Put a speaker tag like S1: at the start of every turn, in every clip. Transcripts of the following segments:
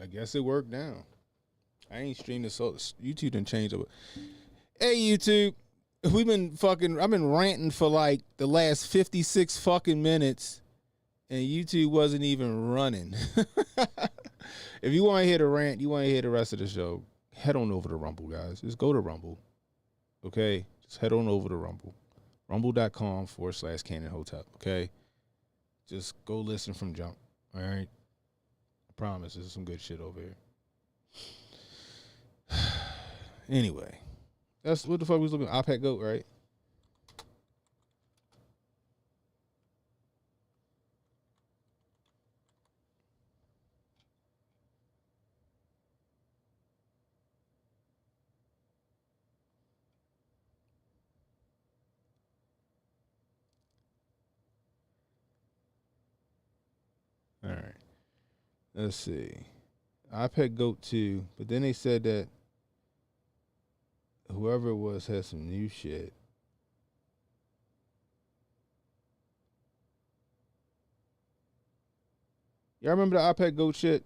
S1: I guess it worked now. I ain't streamed this. So YouTube done changed up. Hey, YouTube. I've been ranting for like the last 56 fucking minutes, and YouTube wasn't even running. If you want to hear the rant, you want to hear the rest of the show, head on over to Rumble, guys. Just go to Rumble. Okay? Just head on over to Rumble. Rumble.com/Cannon Hotep. Okay? Just go listen from jump. All right? I promise there's some good shit over here. Anyway. That's what the fuck we was looking at. iPad Goat, right? All right. Let's see. iPad Goat 2, but then they said that whoever it was had some new shit. Y'all remember the iPad Goat shit?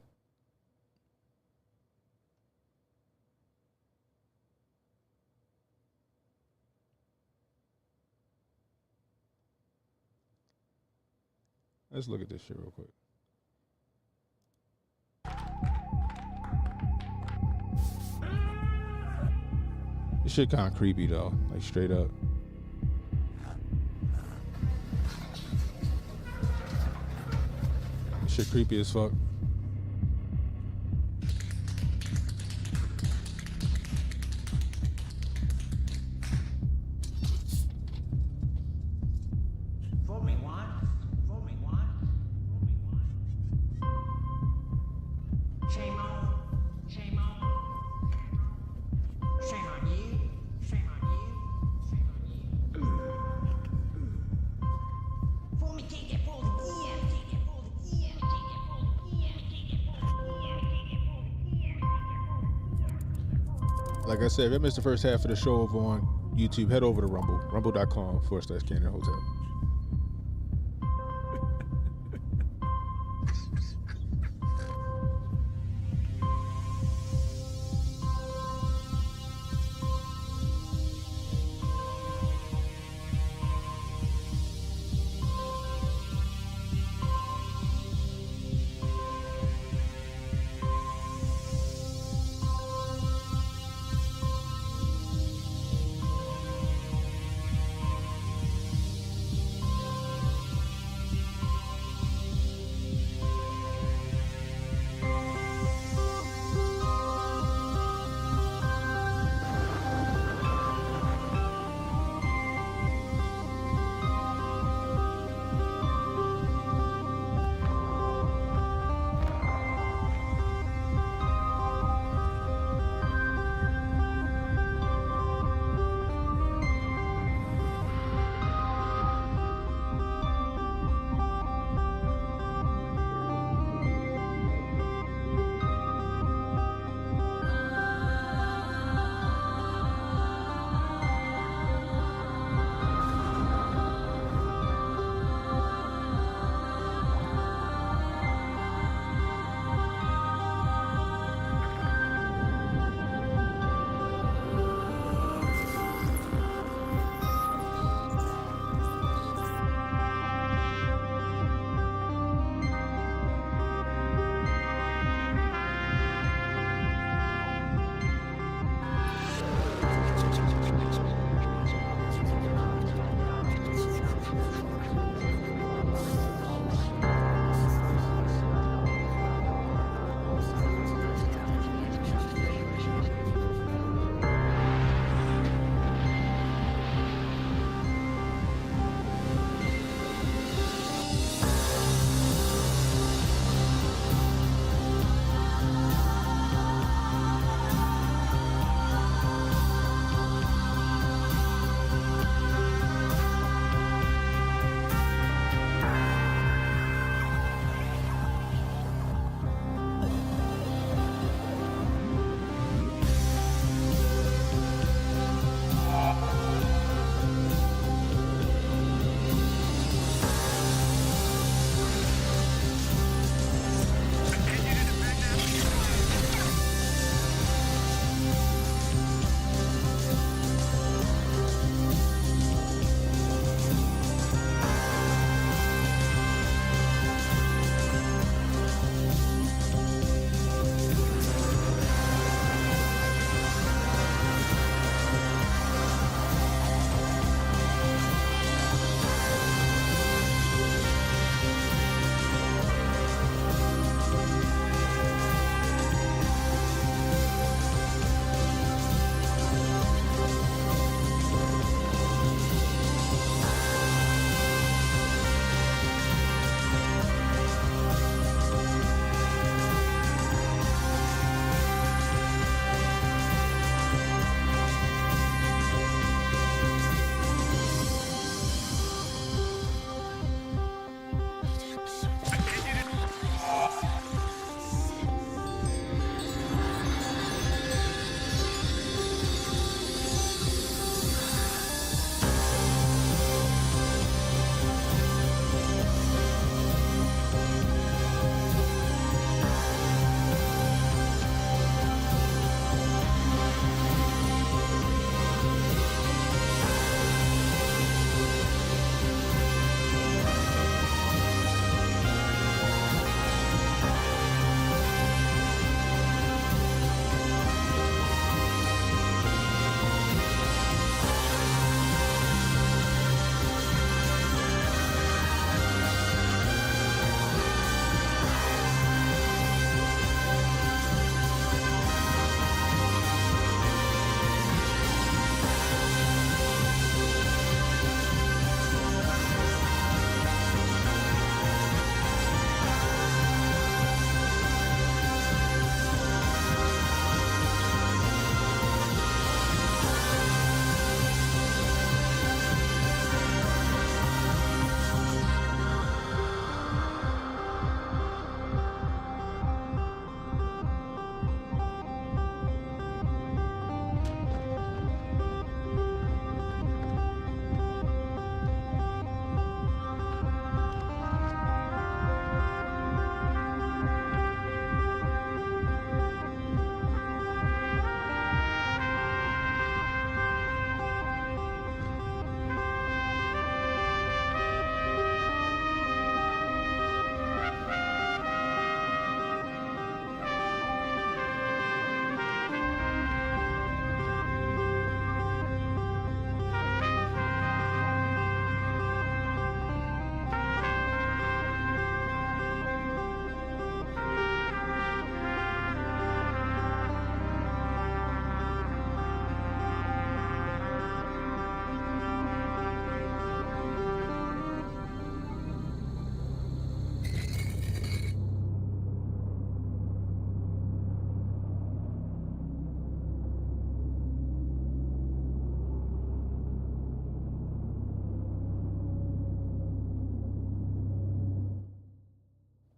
S1: Let's look at this shit real quick. This shit kind of creepy though, like straight up. This shit creepy as fuck. Like I said, if you missed the first half of the show over on YouTube, head over to Rumble. Rumble.com/Cannon Hotep.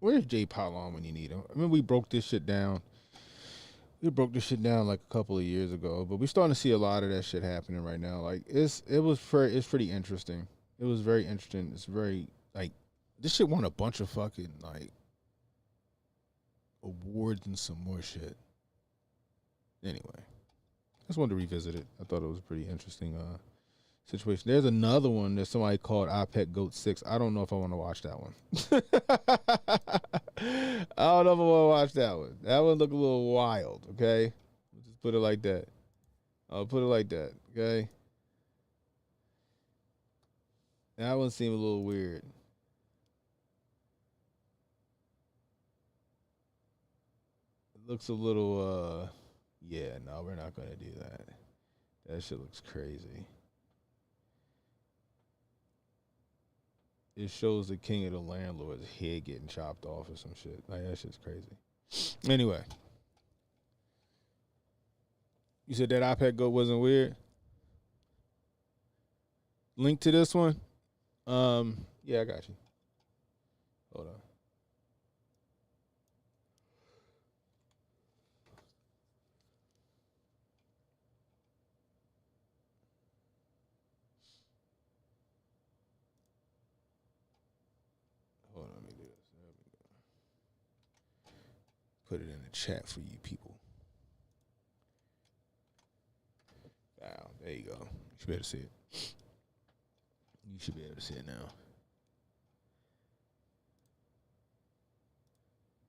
S1: Where's Jay Polon when you need him? I mean, we broke this shit down. We broke this shit down like a couple of years ago, but we're starting to see a lot of that shit happening right now. Like it's pretty interesting. It was very interesting. It's very like this shit won a bunch of fucking like awards and some more shit. Anyway, I just wanted to revisit it. I thought it was a pretty interesting situation. There's another one that somebody called OPEC Goat 6. I don't know if I want to watch that one. I don't know if I want to watch that one. That one looked a little wild, okay? Just put it like that. I'll put it like that, okay? That one seemed a little weird. It looks a little, yeah, no, we're not going to do that. That shit looks crazy. It shows the king of the landlord's head getting chopped off or some shit. Like, that shit's crazy. Anyway. You said that iPad Go wasn't weird? Link to this one? Yeah, I got you. Hold on. Hold on, let me do this. There we go. Put it in the chat for you people. Wow, there you go. You should be able to see it. You should be able to see it now.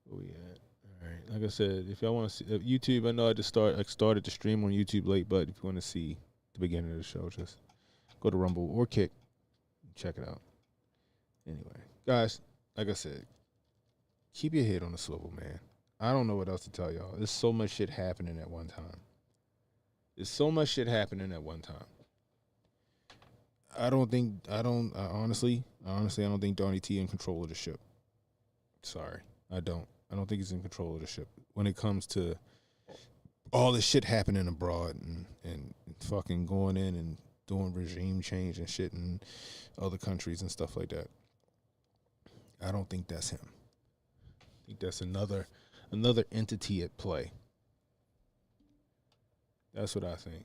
S1: Where we at? All right. Like I said, if y'all want to see YouTube, I know I started to stream on YouTube late, but if you want to see the beginning of the show, just go to Rumble or Kick and check it out. Anyway, guys, like I said, keep your head on the swivel, man. I don't know what else to tell y'all. There's so much shit happening at one time. Honestly, I don't think Donnie T in control of the ship. Sorry, I don't think he's in control of the ship when it comes to all this shit happening abroad and fucking going in and doing regime change and shit in other countries and stuff like that. I don't think that's him. I think that's another entity at play. That's what I think.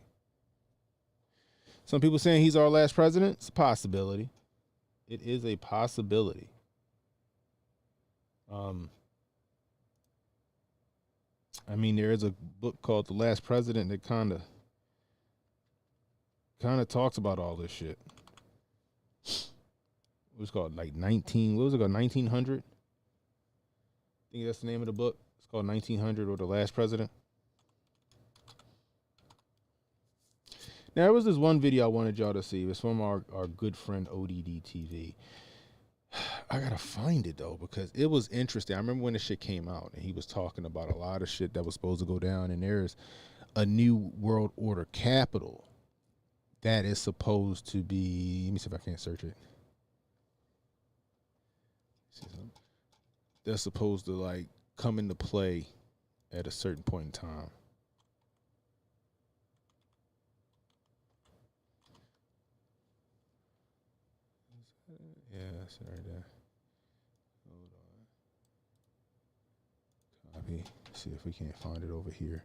S1: Some people saying he's our last president. It's a possibility. It is a possibility. I mean, there is a book called The Last President that kind of talks about all this shit. It was called like 1900? I think that's the name of the book. It's called 1900 or The Last President. Now, there was this one video I wanted y'all to see. It was from our good friend ODD TV. I gotta find it though because it was interesting. I remember when the shit came out and he was talking about a lot of shit that was supposed to go down, and there's a new world order capital that is supposed to be. Let me see if I can't search it. That's supposed to like come into play at a certain point in time. Yeah, that's it right there. Hold on. Copy. See if we can't find it over here.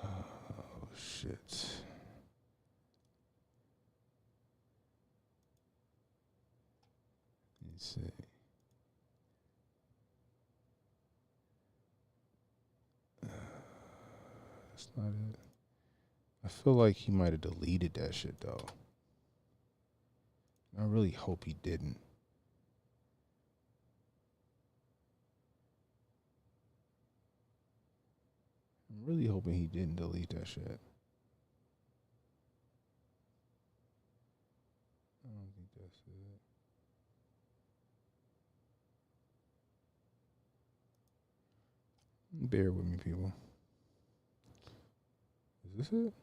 S1: Oh, shit. Let's see. That's not it. I feel like he might have deleted that shit, though. I really hope he didn't. I'm really hoping he didn't delete that shit. I don't think that's it. Bear with me, people. Is this it?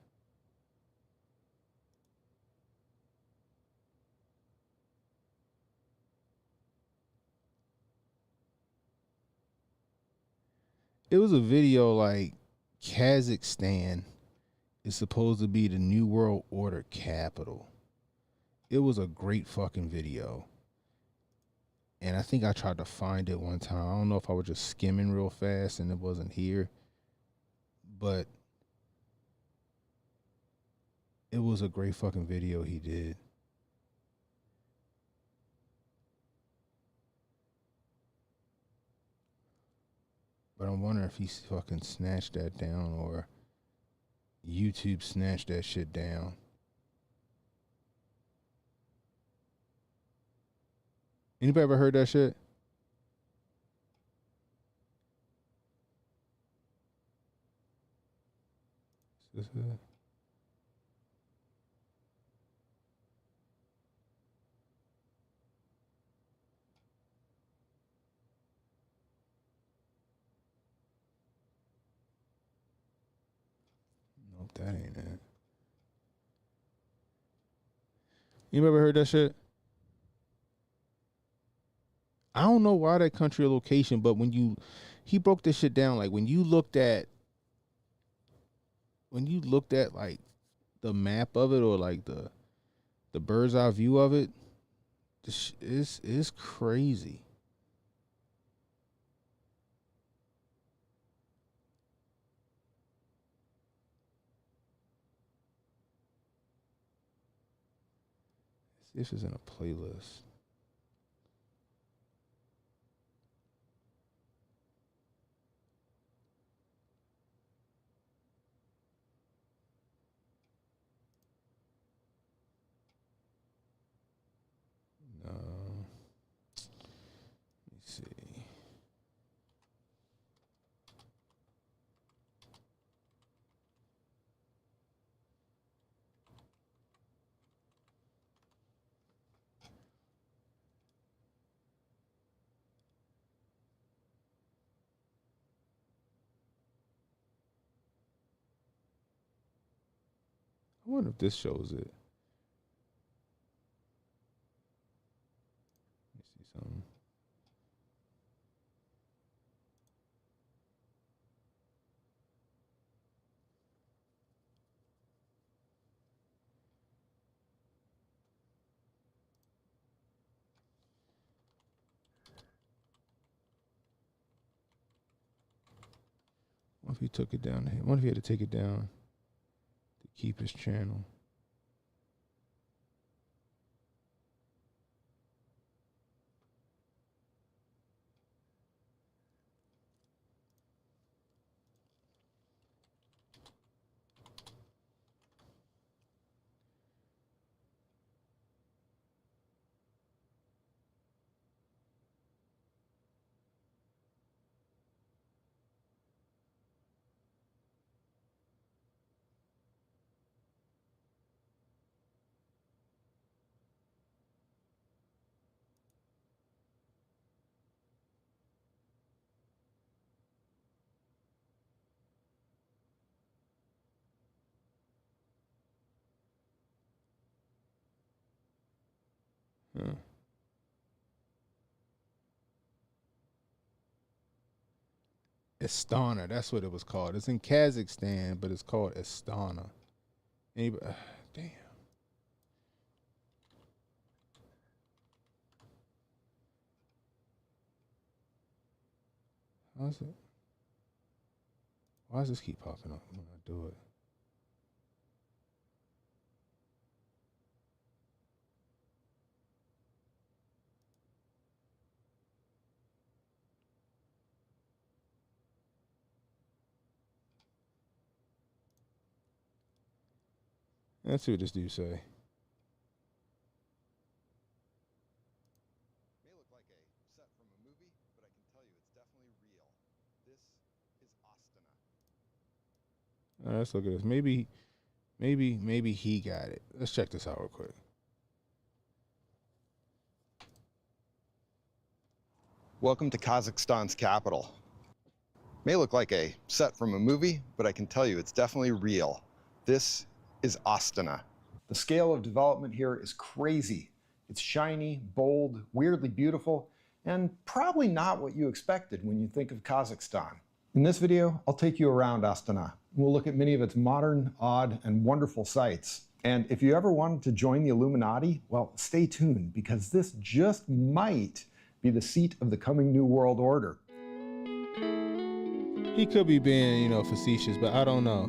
S1: It was a video like Kazakhstan is supposed to be the New World Order capital. It was a great fucking video. And I think I tried to find it one time. I don't know if I was just skimming real fast and it wasn't here. But it was a great fucking video he did. But I'm wondering if he fucking snatched that down or YouTube snatched that shit down. Anybody ever heard that shit? Is this it? Nope, that ain't it. You ever heard that shit? I don't know why that country or location, but he broke this shit down. Like when you looked at like the map of it or like the bird's eye view of it, this is crazy. This is in a playlist. No. Let me see. I wonder if this shows it. Let me see something. What if he took it down? What if he had to take it down to keep his channel? Huh. Astana, that's what it was called. It's in Kazakhstan, but it's called Astana. Anybody, damn. How's it? Why does this keep popping up when I do it? Let's see what this dude say.
S2: May look like a set from a movie, but I can tell you it's definitely real. This is Astana.
S1: All right, let's look at this. Maybe he got it. Let's check this out real quick.
S2: Welcome to Kazakhstan's capital. May look like a set from a movie, but I can tell you it's definitely real. This is Astana. The scale of development here is crazy. It's shiny, bold, weirdly beautiful, and probably not what you expected when you think of Kazakhstan. In this video, I'll take you around Astana. We'll look at many of its modern, odd, and wonderful sights. And if you ever wanted to join the Illuminati, well, stay tuned, because this just might be the seat of the coming New World Order.
S1: He could be being, facetious, but I don't know.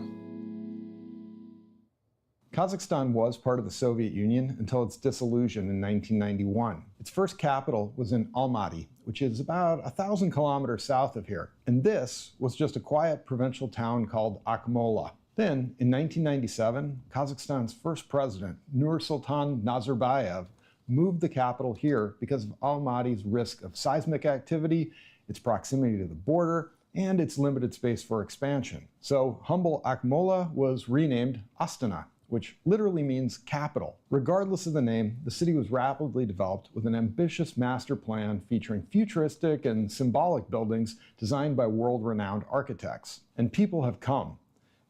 S2: Kazakhstan was part of the Soviet Union until its dissolution in 1991. Its first capital was in Almaty, which is about 1,000 kilometers south of here. And this was just a quiet provincial town called Akmola. Then, in 1997, Kazakhstan's first president, Nursultan Nazarbayev, moved the capital here because of Almaty's risk of seismic activity, its proximity to the border, and its limited space for expansion. So humble Akmola was renamed Astana, which literally means capital. Regardless of the name, the city was rapidly developed with an ambitious master plan featuring futuristic and symbolic buildings designed by world-renowned architects. And people have come.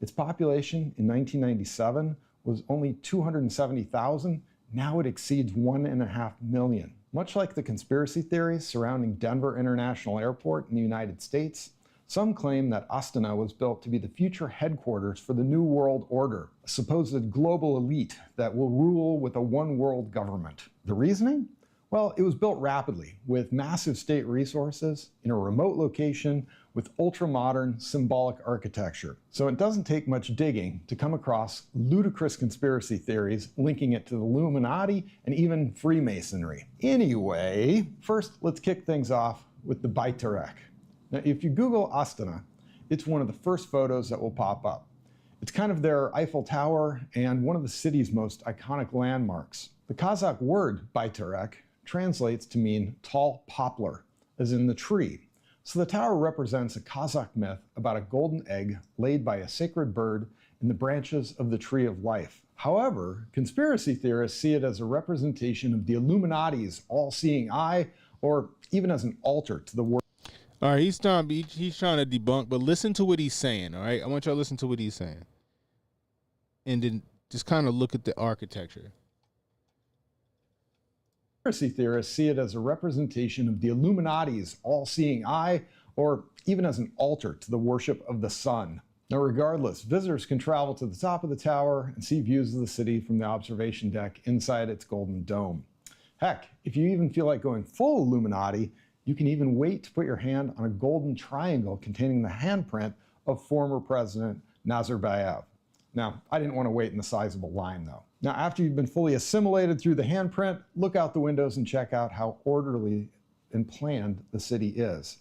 S2: Its population in 1997 was only 270,000. Now it exceeds 1.5 million. Much like the conspiracy theories surrounding Denver International Airport in the United States, some claim that Astana was built to be the future headquarters for the New World Order, a supposed global elite that will rule with a one-world government. The reasoning? Well, it was built rapidly, with massive state resources, in a remote location, with ultra-modern symbolic architecture. So it doesn't take much digging to come across ludicrous conspiracy theories linking it to the Illuminati and even Freemasonry. Anyway, first let's kick things off with the Baytarek. Now, if you Google Astana, it's one of the first photos that will pop up. It's kind of their Eiffel Tower and one of the city's most iconic landmarks. The Kazakh word Baytarek translates to mean tall poplar, as in the tree. So the tower represents a Kazakh myth about a golden egg laid by a sacred bird in the branches of the tree of life. However, conspiracy theorists see it as a representation of the Illuminati's all-seeing eye, or even as an altar to the word.
S1: All right, he's trying to debunk, but listen to what he's saying, all right? I want y'all to listen to what he's saying. And then just kind of look at the architecture.
S2: Conspiracy theorists see it as a representation of the Illuminati's all-seeing eye, or even as an altar to the worship of the sun. Now, regardless, visitors can travel to the top of the tower and see views of the city from the observation deck inside its golden dome. Heck, if you even feel like going full Illuminati, you can even wait to put your hand on a golden triangle containing the handprint of former President Nazarbayev. Now, I didn't want to wait in the sizable line, though. Now, after you've been fully assimilated through the handprint, look out the windows and check out how orderly and planned the city is.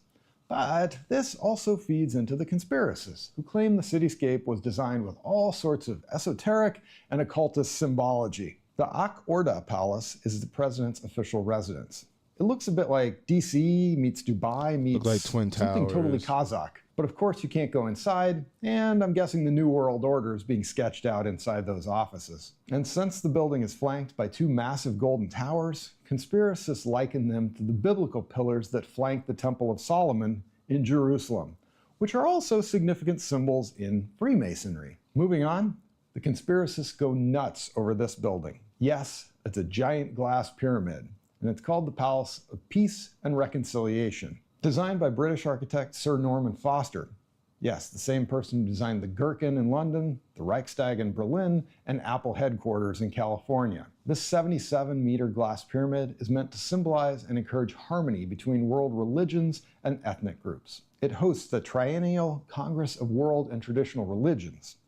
S2: But this also feeds into the conspiracists, who claim the cityscape was designed with all sorts of esoteric and occultist symbology. The Ak Orda Palace is the president's official residence. It looks a bit like DC meets Dubai meets
S1: like Twin
S2: something totally Kazakh. But of course you can't go inside, and I'm guessing the New World Order is being sketched out inside those offices. And since the building is flanked by two massive golden towers, conspiracists liken them to the biblical pillars that flank the Temple of Solomon in Jerusalem, which are also significant symbols in Freemasonry. Moving on, the conspiracists go nuts over this building. Yes, it's a giant glass pyramid, and it's called the Palace of Peace and Reconciliation. Designed by British architect Sir Norman Foster. Yes, the same person who designed the Gherkin in London, the Reichstag in Berlin, and Apple headquarters in California. This 77-meter glass pyramid is meant to symbolize and encourage harmony between world religions and ethnic groups. It hosts the Triennial Congress of World and Traditional Religions.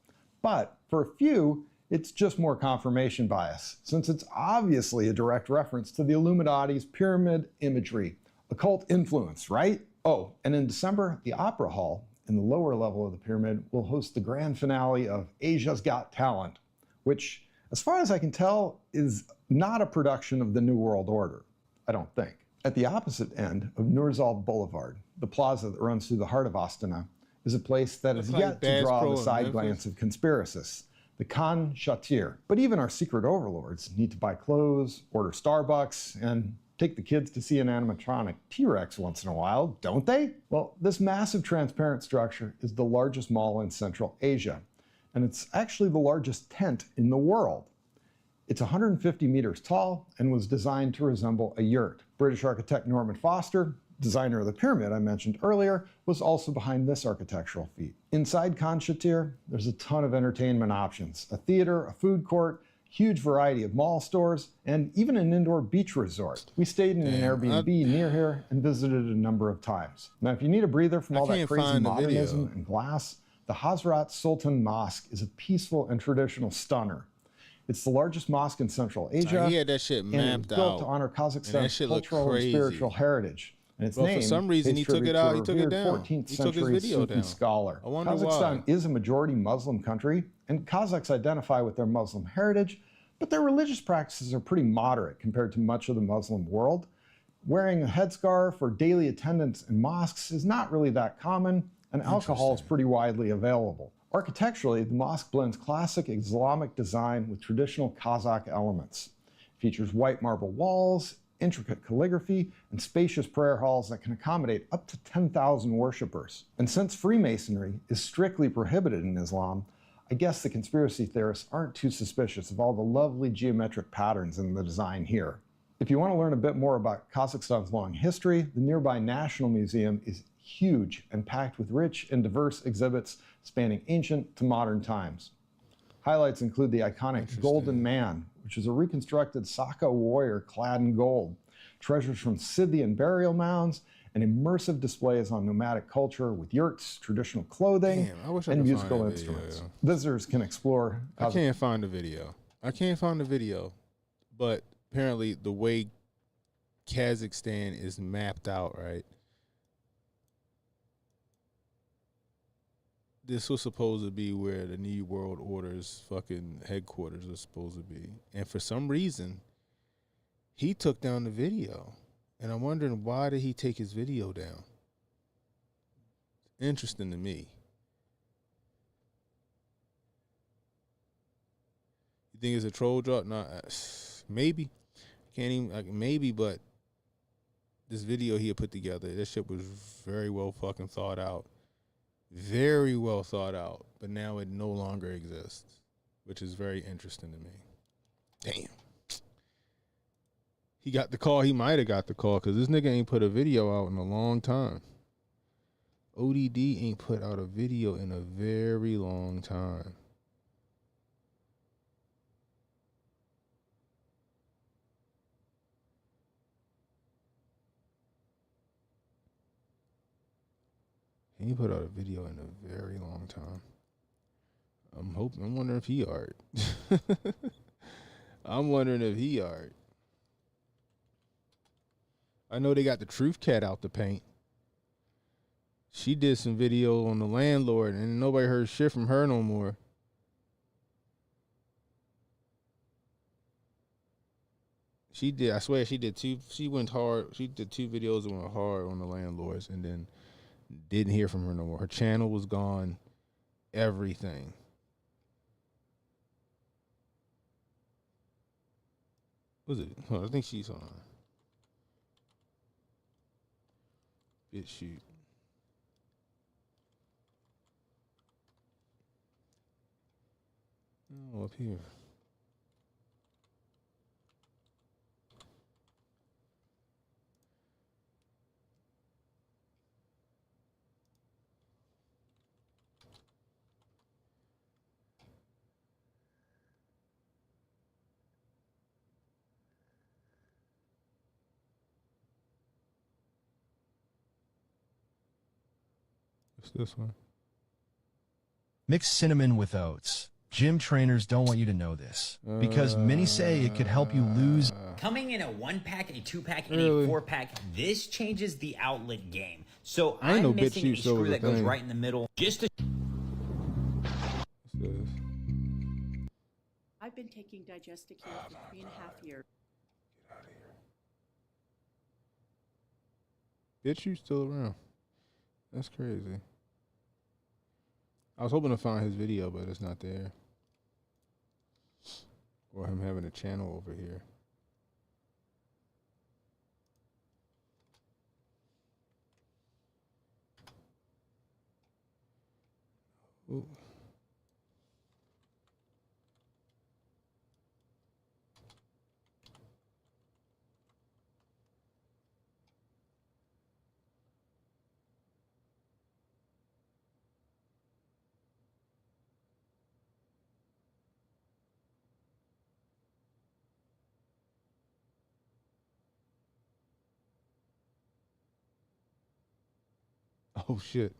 S2: But for a few, it's just more confirmation bias, since it's obviously a direct reference to the Illuminati's pyramid imagery. Occult influence, right? Oh, and in December, the Opera Hall in the lower level of the pyramid will host the grand finale of Asia's Got Talent, which, as far as I can tell, is not a production of the New World Order, I don't think. At the opposite end of Nurzal Boulevard, the plaza that runs through the heart of Astana, is a place that is yet to draw the side glance of conspiracists, the Khan Shatir. But even our secret overlords need to buy clothes, order Starbucks, and take the kids to see an animatronic T-Rex once in a while, don't they? Well, this massive transparent structure is the largest mall in Central Asia, and it's actually the largest tent in the world. It's 150 meters tall and was designed to resemble a yurt. British architect Norman Foster, designer of the pyramid I mentioned earlier, was also behind this architectural feat. Inside Khan Shatir, there's a ton of entertainment options, a theater, a food court, huge variety of mall stores, and even an indoor beach resort. We stayed in an Airbnb near here and visited a number of times. Now, if you need a breather from all that crazy modernism and glass, the Hazrat Sultan Mosque is a peaceful and traditional stunner. It's the largest mosque in Central Asia,
S1: he had that shit mapped
S2: and it was built to honor Kazakhstan's cultural and spiritual heritage. And its name,
S1: for some reason, he took it out. He took it down.
S2: 14th
S1: He took his
S2: century
S1: video
S2: Sufi
S1: down.
S2: scholar.
S1: I wonder
S2: Kazakhstan
S1: why.
S2: is a majority Muslim country, and Kazakhs identify with their Muslim heritage, but their religious practices are pretty moderate compared to much of the Muslim world. Wearing a headscarf or daily attendance in mosques is not really that common, and alcohol is pretty widely available. Architecturally, the mosque blends classic Islamic design with traditional Kazakh elements. It features white marble walls, intricate calligraphy, and spacious prayer halls that can accommodate up to 10,000 worshippers. And since Freemasonry is strictly prohibited in Islam, I guess the conspiracy theorists aren't too suspicious of all the lovely geometric patterns in the design here. If you want to learn a bit more about Kazakhstan's long history, the nearby National Museum is huge and packed with rich and diverse exhibits spanning ancient to modern times. Highlights include the iconic Golden Man, which is a reconstructed Saka warrior clad in gold, treasures from Scythian burial mounds, and immersive displays on nomadic culture with yurts, traditional clothing, and musical instruments. Visitors can explore.
S1: I can't find the video. But apparently the way Kazakhstan is mapped out, right? This was supposed to be where the New World Order's fucking headquarters was supposed to be. And for some reason, he took down the video. And I'm wondering, why did he take his video down? Interesting to me. You think it's a troll drop? No, maybe. Can't even, maybe, but this video he had put together, that shit was very well fucking thought out. Very well thought out, but now it no longer exists, which is very interesting to me. Damn. He got the call. He might have got the call because this nigga ain't put a video out in a long time. ODD ain't put out a video in a very long time. He put out a video in a very long time. I'm wondering if he art. I'm wondering if he art. I know they got the Truth Cat out the paint. She did some video on the landlord, and nobody heard shit from her no more. She did. I swear, she did two. She went hard. She did 2 videos and went hard on the landlords, and then didn't hear from her no more. Her channel was gone. Everything. What was it? Oh, I think she's on. BitChute. Oh, up here. What's this one?
S3: Mix cinnamon with oats. Gym trainers don't want you to know this because many say it could help you lose.
S4: Coming in a 1-pack, a 2-pack, and a 4-pack, this changes the outlet game. So
S1: I ain't
S4: I'm
S1: no
S4: missing a
S1: BitChute
S4: screw
S1: over
S4: that goes
S1: thing.
S4: right in the middle. Just to
S1: What's this?
S5: I've been taking Digesticare for 3.5 years.
S1: Get out of here. BitChute's still around. That's crazy. I was hoping to find his video, but it's not there. Or him having a channel over here. Ooh. Oh shit.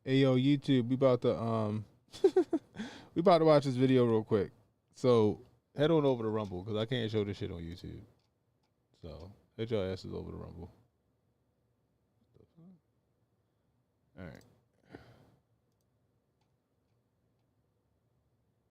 S1: Hey yo, YouTube, we about to watch this video real quick. So head on over to Rumble because I can't show this shit on YouTube. So head your asses over to Rumble. All right.